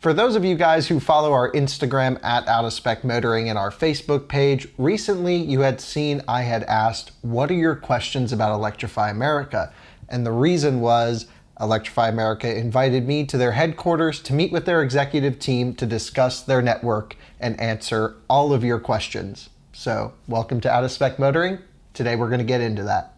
For those of you guys who follow our Instagram at Out of Spec Motoring and our Facebook page, recently you had seen I had asked, what are your questions about Electrify America? And the reason was Electrify America invited me to their headquarters to meet with their executive team to discuss their network and answer all of your questions. So welcome to Out of Spec Motoring. Today we're going to get into that.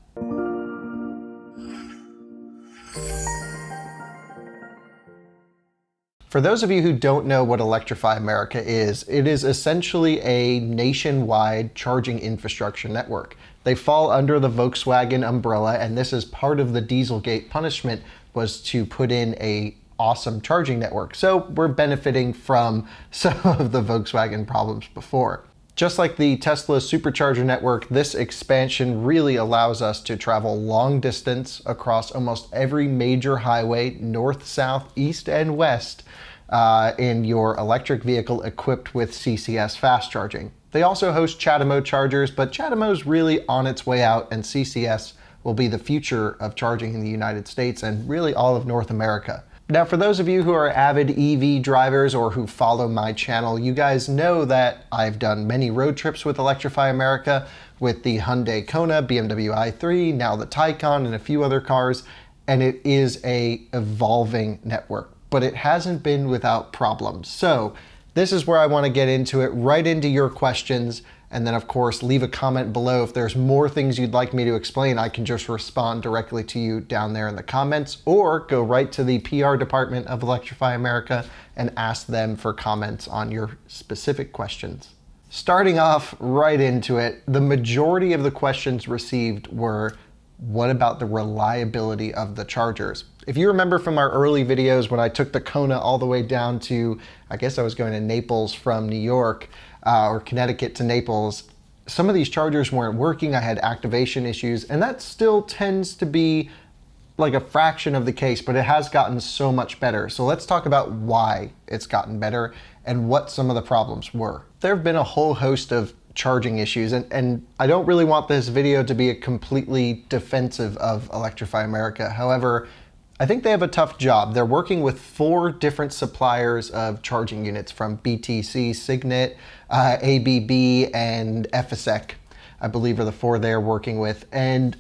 For those of you who don't know what Electrify America is, it is essentially a nationwide charging infrastructure network. They fall under the Volkswagen umbrella, and this is part of the Dieselgate punishment, was to put in a awesome charging network. So we're benefiting from some of the Volkswagen problems before. Just like the Tesla supercharger network, this expansion really allows us to travel long distance across almost every major highway, north, south, east, and west, in your electric vehicle equipped with CCS fast charging. They also host CHAdeMO chargers, but CHAdeMO is really on its way out, and CCS will be the future of charging in the United States and really all of North America. Now, for those of you who are avid EV drivers or who follow my channel, you guys know that I've done many road trips with Electrify America with the Hyundai Kona, BMW i3, now the Taycan, and a few other cars, and it is a evolving network, but it hasn't been without problems. So this is where I want to get into it, right into your questions, and then of course leave a comment below if there's more things you'd like me to explain. I can just respond directly to you down there in the comments, or go right to the PR department of Electrify America and ask them for comments on your specific questions. Starting off right into it, the majority of the questions received were, what about the reliability of the chargers? If you remember from our early videos when I took the Kona all the way down to, I guess I was going to Naples from New York, or Connecticut to Naples, some of these chargers weren't working. I had activation issues, and that still tends to be like a fraction of the case, but it has gotten so much better. So let's talk about why it's gotten better and what some of the problems were. There have been a whole host of charging issues, and I don't really want this video to be a completely defensive of Electrify America. However, I think they have a tough job. They're working with 4 different suppliers of charging units, from BTC, Signet, ABB, and FSEC, I believe are the 4 they're working with. And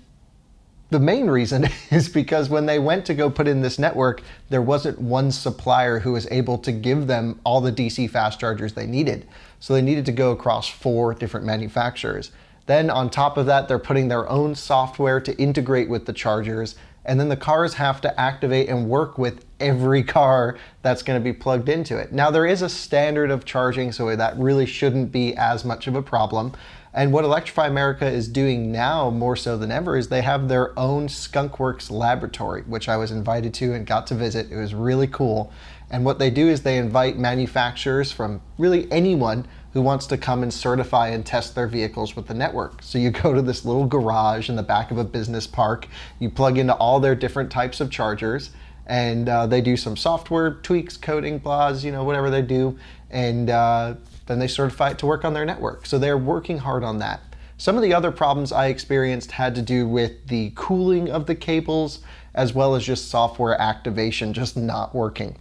the main reason is because when they went to go put in this network, there wasn't one supplier who was able to give them all the DC fast chargers they needed. So they needed to go across 4 different manufacturers. Then on top of that, they're putting their own software to integrate with the chargers, and then the cars have to activate and work with every car that's going to be plugged into it. Now, there is a standard of charging, so that really shouldn't be as much of a problem. And what Electrify America is doing now, more so than ever, is they have their own skunkworks laboratory, which I was invited to and got to visit. It was really cool. And what they do is they invite manufacturers from really anyone who wants to come and certify and test their vehicles with the network. So you go to this little garage in the back of a business park, you plug into all their different types of chargers, and they do some software tweaks, coding, blahs, whatever they do, and then they certify it to work on their network. So they're working hard on that. Some of the other problems I experienced had to do with the cooling of the cables, as well as just software activation just not working.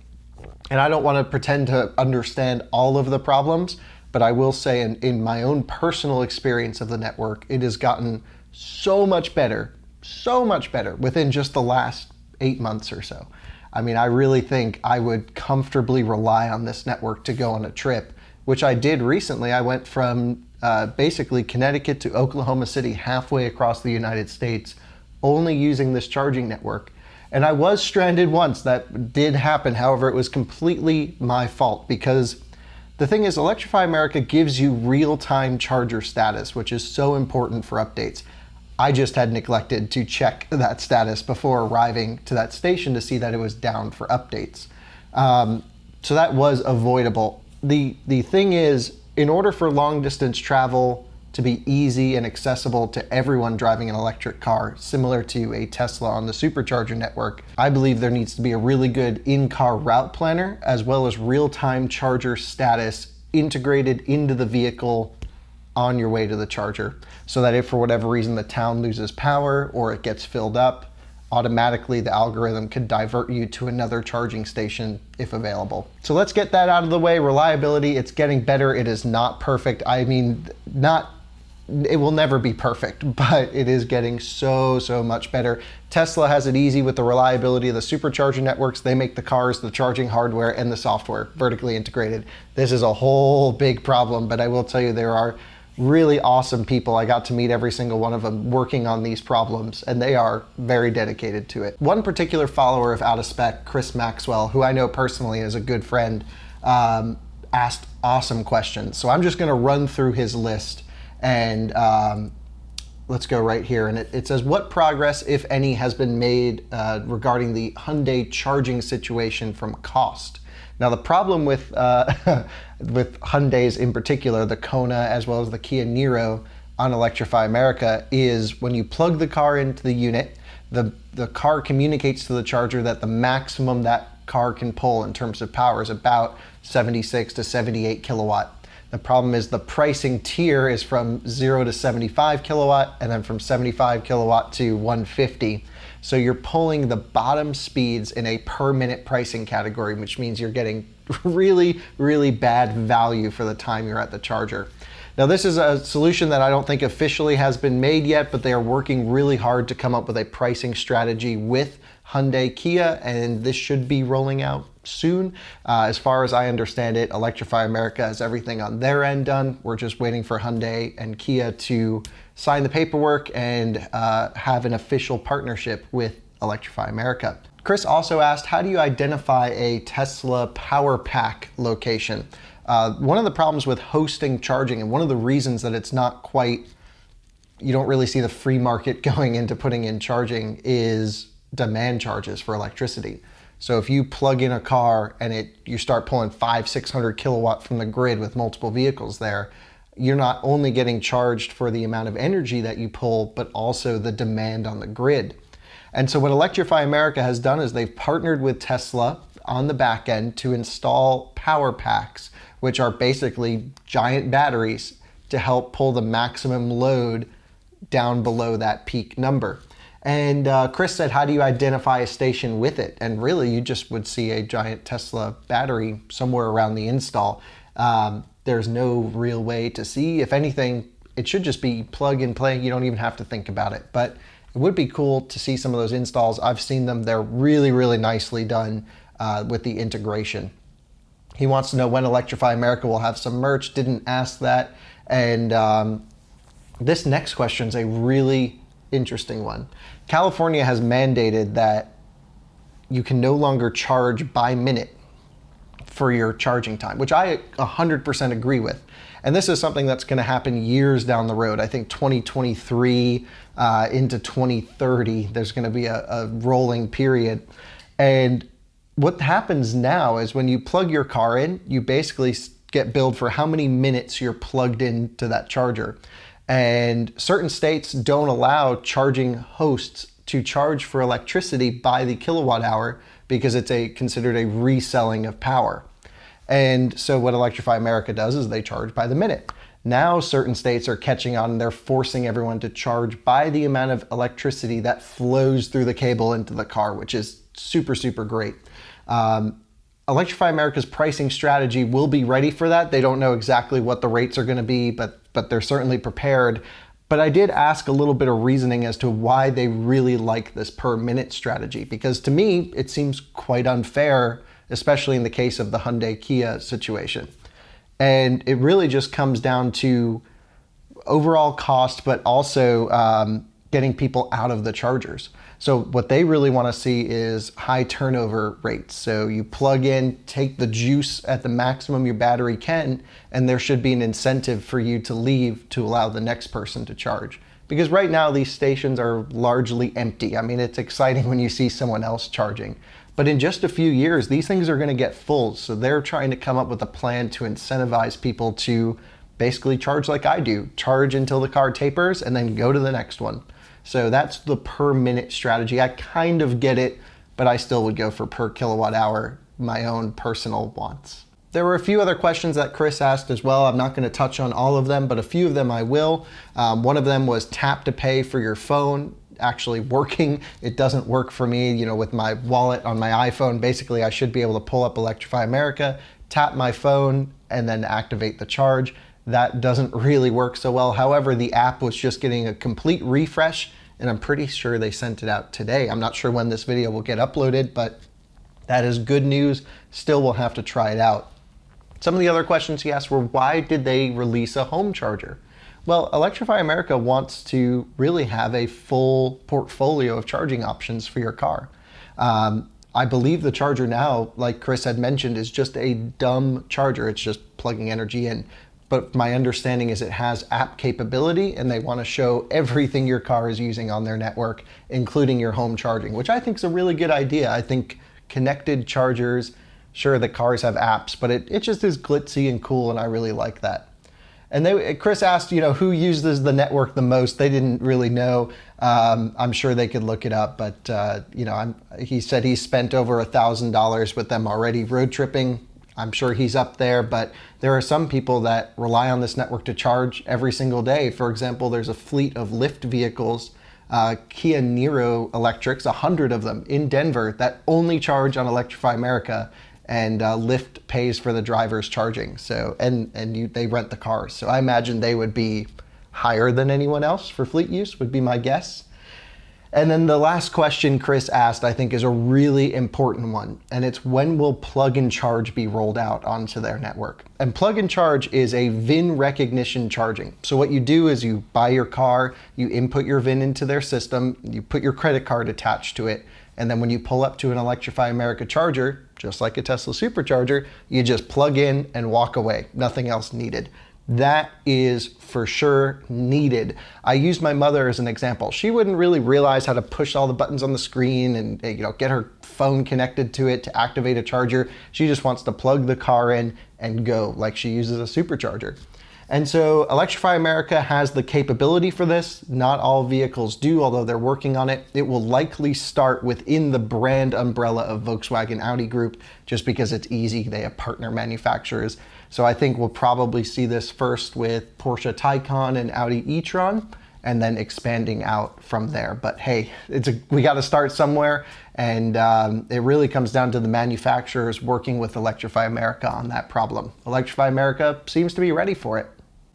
And I don't want to pretend to understand all of the problems, but I will say in my own personal experience of the network, it has gotten so much better within just the last 8 months or so. I mean, I really think I would comfortably rely on this network to go on a trip, which I did recently. I went from basically Connecticut to Oklahoma City, halfway across the United States, only using this charging network. And I was stranded once. That did happen. However, it was completely my fault, because the thing is, Electrify America gives you real-time charger status, which is so important for updates. I just had neglected to check that status before arriving to that station to see that it was down for updates. So that was avoidable. The thing is, in order for long-distance travel to be easy and accessible to everyone driving an electric car, similar to a Tesla on the supercharger network, I believe there needs to be a really good in-car route planner, as well as real-time charger status integrated into the vehicle on your way to the charger, so that if for whatever reason the town loses power or it gets filled up, automatically the algorithm could divert you to another charging station if available. So let's get that out of the way. Reliability, it's getting better. It is not perfect. I mean, it will never be perfect, but it is getting so much better. Tesla has it easy with the reliability of the supercharger networks. They make the cars, the charging hardware, and the software vertically integrated. This is a whole big problem, but I will tell you there are really awesome people. I got to meet every single one of them working on these problems, and they are very dedicated to it. One particular follower of Out of Spec, Chris Maxwell, who I know personally is a good friend, asked awesome questions. So I'm just gonna run through his list, and let's go right here. And it says, what progress, if any, has been made regarding the Hyundai charging situation from cost? Now, the problem with with Hyundais in particular, the Kona as well as the Kia Niro on Electrify America, is when you plug the car into the unit, the car communicates to the charger that the maximum that car can pull in terms of power is about 76 to 78 kilowatt. The problem is the pricing tier is from 0 to 75 kilowatt and then from 75 kilowatt to 150. So you're pulling the bottom speeds in a per minute pricing category, which means you're getting really bad value for the time you're at the charger. Now, this is a solution that I don't think officially has been made yet, but they are working really hard to come up with a pricing strategy with Hyundai, Kia, and this should be rolling out soon. As far as I understand it, Electrify America has everything on their end done. We're just waiting for Hyundai and Kia to sign the paperwork and have an official partnership with Electrify America. Chris also asked, how do you identify a Tesla power pack location? One of the problems with hosting charging, and one of the reasons that it's not quite, you don't really see the free market going into putting in charging, is demand charges for electricity. So if you plug in a car and you start pulling 500-600 kilowatt from the grid with multiple vehicles there, you're not only getting charged for the amount of energy that you pull, but also the demand on the grid. And so what Electrify America has done is they've partnered with Tesla on the back end to install power packs, which are basically giant batteries to help pull the maximum load down below that peak number. And Chris said, how do you identify a station with it? And really, you just would see a giant Tesla battery somewhere around the install. There's no real way to see. If anything, it should just be plug and play. You don't even have to think about it. But it would be cool to see some of those installs. I've seen them. They're really nicely done with the integration. He wants to know when Electrify America will have some merch. Didn't ask that. And this next question is a really interesting one. California has mandated that you can no longer charge by minute for your charging time, which I 100% agree with. And this is something that's going to happen years down the road. I think 2023 into 2030, there's going to be a rolling period. And what happens now is when you plug your car in, you basically get billed for how many minutes you're plugged into that charger. And certain states don't allow charging hosts to charge for electricity by the kilowatt hour because it's considered a reselling of power. And so what Electrify America does is they charge by the minute. Now certain states are catching on and they're forcing everyone to charge by the amount of electricity that flows through the cable into the car, which is super great. Electrify America's pricing strategy will be ready for that. They don't know exactly what the rates are going to be, but they're certainly prepared. But I did ask a little bit of reasoning as to why they really like this per minute strategy, because to me, it seems quite unfair, especially in the case of the Hyundai Kia situation. And it really just comes down to overall cost, but also getting people out of the chargers. So what they really want to see is high turnover rates. So you plug in, take the juice at the maximum your battery can, and there should be an incentive for you to leave to allow the next person to charge. Because right now these stations are largely empty. I mean, it's exciting when you see someone else charging. But in just a few years, these things are going to get full. So they're trying to come up with a plan to incentivize people to basically charge like I do. Charge until the car tapers and then go to the next one. So that's the per minute strategy. I kind of get it, but I still would go for per kilowatt hour, my own personal wants. There were a few other questions that Chris asked as well. I'm not going to touch on all of them, but a few of them I will. One of them was tap to pay for your phone. actually working. It doesn't work for me, you know, with my wallet on my iPhone. Basically, I should be able to pull up Electrify America, tap my phone, and then activate the charge. That doesn't really work so well. However, the app was just getting a complete refresh, and I'm pretty sure they sent it out today. I'm not sure when this video will get uploaded, but that is good news. Still, we'll have to try it out. Some of the other questions he asked were, why did they release a home charger? Well, Electrify America wants to really have a full portfolio of charging options for your car. I believe the charger now, like Chris had mentioned, is just a dumb charger. It's just plugging energy in. But my understanding is it has app capability, and they want to show everything your car is using on their network, including your home charging, which I think is a really good idea. I think connected chargers, sure, the cars have apps, but it just is glitzy and cool, and I really like that. And Chris asked, you know, who uses the network the most? They didn't really know. I'm sure they could look it up, but you know, he said he spent over $1,000 with them already road tripping. I'm sure he's up there, but there are some people that rely on this network to charge every single day. For example, there's a fleet of Lyft vehicles, Kia Niro electrics, 100 of them in Denver that only charge on Electrify America, and Lyft pays for the driver's charging. So, they rent the cars. So I imagine they would be higher than anyone else for fleet use, would be my guess. And then the last question Chris asked, I think, is a really important one. And it's, when will plug and charge be rolled out onto their network? And plug and charge is a VIN recognition charging. So what you do is you buy your car, you input your VIN into their system, you put your credit card attached to it. And then when you pull up to an Electrify America charger, just like a Tesla supercharger, you just plug in and walk away. Nothing else needed. That is for sure needed. I use my mother as an example. She wouldn't really realize how to push all the buttons on the screen and, you know, get her phone connected to it to activate a charger. She just wants to plug the car in and go, like she uses a supercharger. And so Electrify America has the capability for this. Not all vehicles do, although they're working on it. It will likely start within the brand umbrella of Volkswagen Audi Group, just because it's easy. They have partner manufacturers. So I think we'll probably see this first with Porsche Taycan and Audi e-tron, and then expanding out from there. But hey, we got to start somewhere, and it really comes down to the manufacturers working with Electrify America on that problem. Electrify America seems to be ready for it.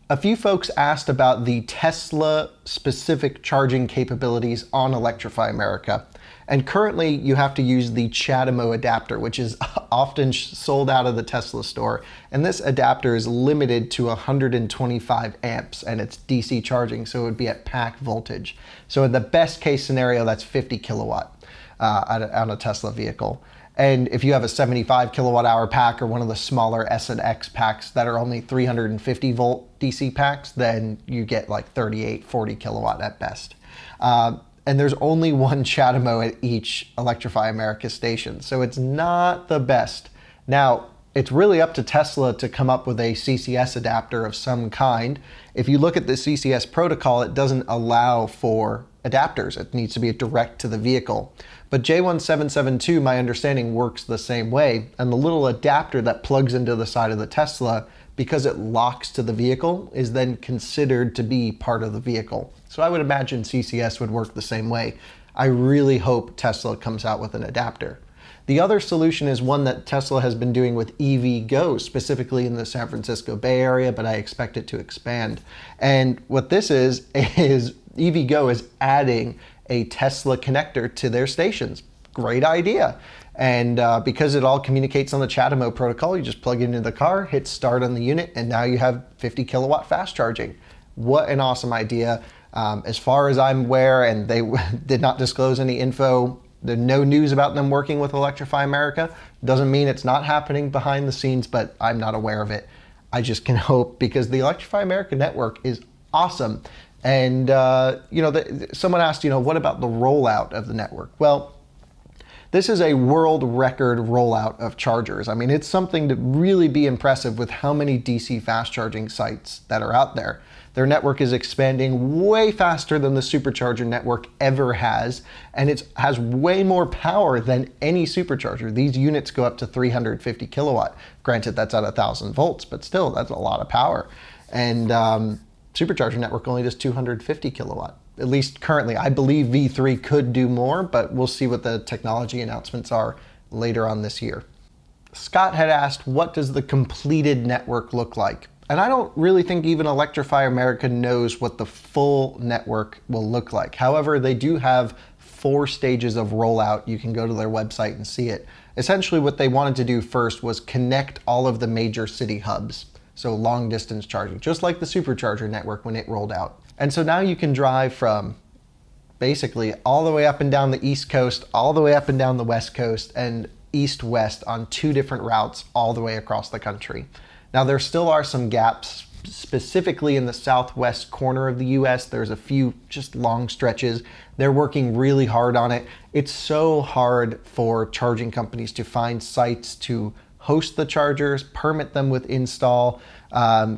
A few folks asked about the Tesla-specific charging capabilities on Electrify America. And currently, you have to use the CHAdeMO adapter, which is often sold out of the Tesla store. And this adapter is limited to 125 amps, and it's DC charging, so it would be at pack voltage. So in the best case scenario, that's 50 kilowatt on a Tesla vehicle. And if you have a 75 kilowatt hour pack or one of the smaller S and X packs that are only 350 volt DC packs, then you get like 38, 40 kilowatt at best. And there's only one CHAdeMO at each Electrify America station, so it's not the best. Now, it's really up to Tesla to come up with a CCS adapter of some kind. If you look at the CCS protocol, it doesn't allow for adapters. It needs to be direct to the vehicle. But J1772, my understanding, works the same way. And the little adapter that plugs into the side of the Tesla, because it locks to the vehicle, is then considered to be part of the vehicle. So I would imagine CCS would work the same way. I really hope Tesla comes out with an adapter. The other solution is one that Tesla has been doing with EVgo, specifically in the San Francisco Bay Area, but I expect it to expand. And what this is EVgo is adding a Tesla connector to their stations. Great idea. And because it all communicates on the CHAdeMO protocol, you just plug it into the car, hit start on the unit, and now you have 50 kilowatt fast charging. What an awesome idea. As far as I'm aware, and they did not disclose any info, there's no news about them working with Electrify America. Doesn't mean it's not happening behind the scenes, but I'm not aware of it. I just can hope, because the Electrify America network is awesome. And someone asked, what about the rollout of the network? Well, this is a world record rollout of chargers. I mean, it's something to really be impressive with how many DC fast charging sites that are out there. Their network is expanding way faster than the supercharger network ever has, and it has way more power than any supercharger. These units go up to 350 kilowatt. Granted, that's at 1,000 volts, but still, that's a lot of power. And supercharger network only does 250 kilowatt. at least currently. I believe V3 could do more, but we'll see what the technology announcements are later on this year. Scott had asked, what does the completed network look like? And I don't really think even Electrify America knows what the full network will look like. However, they do have 4 stages of rollout. You can go to their website and see it. Essentially, what they wanted to do first was connect all of the major city hubs. So long distance charging, just like the supercharger network when it rolled out. And so now you can drive from basically all the way up and down the East Coast, all the way up and down the West Coast, and east-west on 2 different routes all the way across the country. Now there still are some gaps, specifically in the southwest corner of the US. There's a few just long stretches. They're working really hard on it. It's so hard for charging companies to find sites to host the chargers, permit them with install,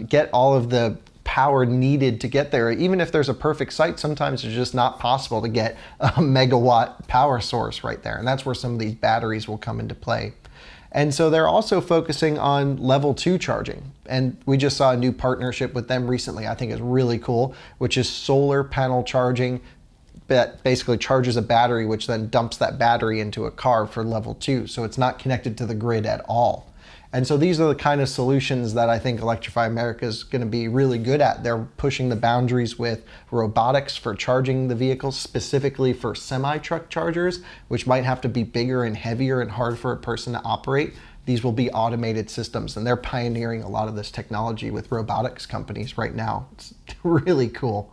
get all of the power needed to get there. Even if there's a perfect site, sometimes it's just not possible to get a megawatt power source right there. And that's where some of these batteries will come into play. And so they're also focusing on level 2 charging. And we just saw a new partnership with them recently, I think is really cool, which is solar panel charging that basically charges a battery, which then dumps that battery into a car for level 2. So it's not connected to the grid at all. And so these are the kind of solutions that I think Electrify America is going to be really good at. They're pushing the boundaries with robotics for charging the vehicles, specifically for semi-truck chargers, which might have to be bigger and heavier and hard for a person to operate. These will be automated systems, and they're pioneering a lot of this technology with robotics companies right now. It's really cool.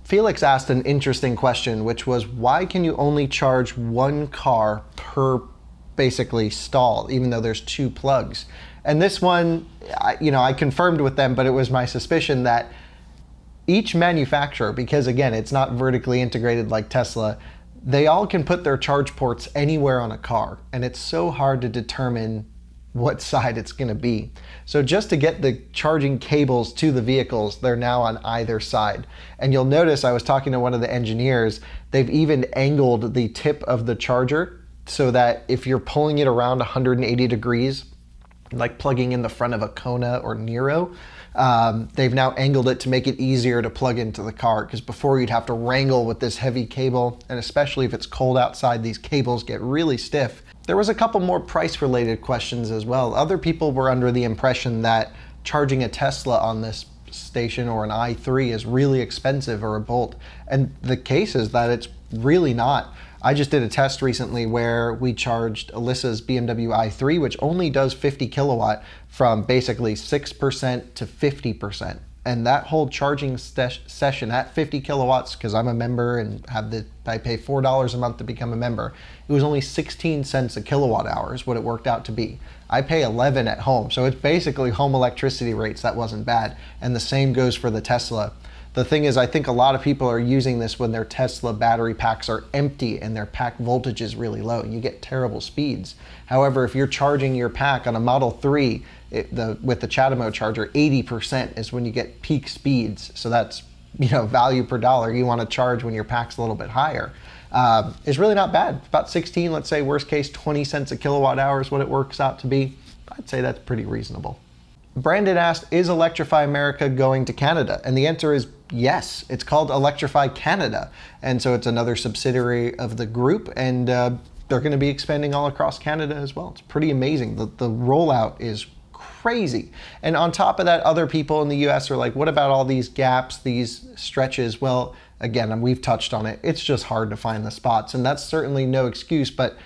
Felix asked an interesting question, which was, why can you only charge 1 car per basically stall, even though there's 2 plugs? And this one, I confirmed with them, but it was my suspicion that each manufacturer, because again, it's not vertically integrated like Tesla, they all can put their charge ports anywhere on a car. And it's so hard to determine what side it's going to be. So just to get the charging cables to the vehicles, they're now on either side. And you'll notice, I was talking to one of the engineers, they've even angled the tip of the charger so that if you're pulling it around 180 degrees, like plugging in the front of a Kona or Nero, they've now angled it to make it easier to plug into the car, because before you'd have to wrangle with this heavy cable, and especially if it's cold outside, these cables get really stiff. There was a couple more price-related questions as well. Other people were under the impression that charging a Tesla on this station or an i3 is really expensive, or a Bolt, and the case is that it's really not. I just did a test recently where we charged Alyssa's BMW i3, which only does 50 kilowatt, from basically 6% to 50%. And that whole charging session at 50 kilowatts, because I'm a member and I pay $4 a month to become a member, it was only 16 cents a kilowatt hour is what it worked out to be. I pay 11 at home, so it's basically home electricity rates. That wasn't bad. And the same goes for the Tesla. The thing is, I think a lot of people are using this when their Tesla battery packs are empty and their pack voltage is really low. You get terrible speeds. However, if you're charging your pack on a Model 3 with the CHAdeMO charger, 80% is when you get peak speeds. So that's, value per dollar you want to charge when your pack's a little bit higher. It's really not bad. About 16, let's say worst case 20 cents a kilowatt hour is what it works out to be. I'd say that's pretty reasonable. Brandon asked, is Electrify America going to Canada? And the answer is yes. It's called Electrify Canada. And so it's another subsidiary of the group, and they're going to be expanding all across Canada as well. It's pretty amazing. The rollout is crazy. And on top of that, other people in the US are like, what about all these gaps, these stretches? Well, again, we've touched on it. It's just hard to find the spots, and that's certainly no excuse, but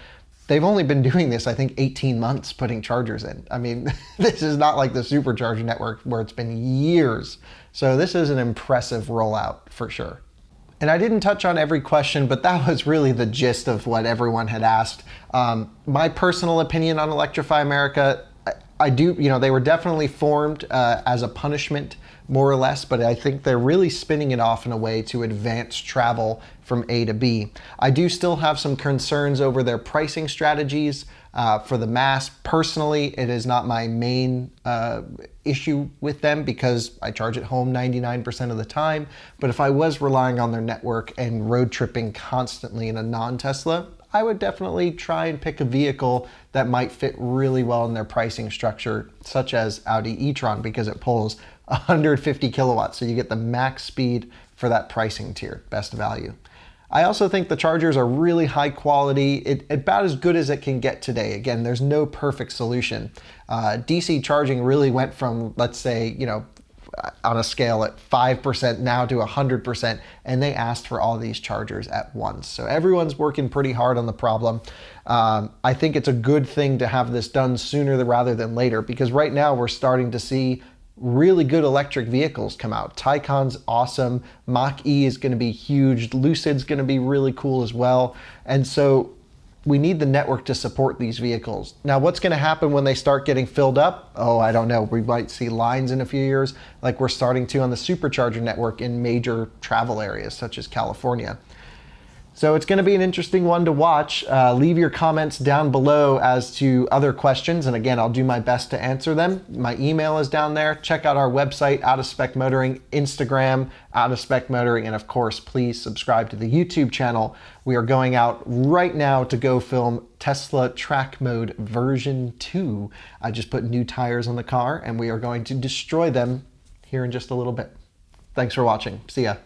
they've only been doing this, I think, 18 months putting chargers in. I mean, this is not like the supercharger network where it's been years. So this is an impressive rollout for sure. And I didn't touch on every question, but that was really the gist of what everyone had asked. My personal opinion on Electrify America, they were definitely formed as a punishment, more or less, but I think they're really spinning it off in a way to advance travel from A to B. I do still have some concerns over their pricing strategies for the mass. Personally, it is not my main issue with them because I charge at home 99% of the time. But if I was relying on their network and road tripping constantly in a non-Tesla, I would definitely try and pick a vehicle that might fit really well in their pricing structure, such as Audi e-tron, because it pulls 150 kilowatts. So you get the max speed for that pricing tier, best value. I also think the chargers are really high quality, about as good as it can get today. Again, there's no perfect solution. DC charging really went from, let's say, on a scale at 5% now to 100%, and they asked for all these chargers at once. So everyone's working pretty hard on the problem. I think it's a good thing to have this done sooner rather than later, because right now we're starting to see really good electric vehicles come out. Taycan's awesome, Mach-E is going to be huge, Lucid's going to be really cool as well, and so we need the network to support these vehicles. Now, what's going to happen when they start getting filled up? Oh, I don't know. We might see lines in a few years, like we're starting to on the supercharger network in major travel areas such as California. So it's going to be an interesting one to watch. Leave your comments down below as to other questions, and again, I'll do my best to answer them. My email is down there. Check out our website, Out of Spec Motoring, Instagram, Out of Spec Motoring, and of course, please subscribe to the YouTube channel. We are going out right now to go film Tesla Track Mode version 2. I just put new tires on the car, and we are going to destroy them here in just a little bit. Thanks for watching. See ya.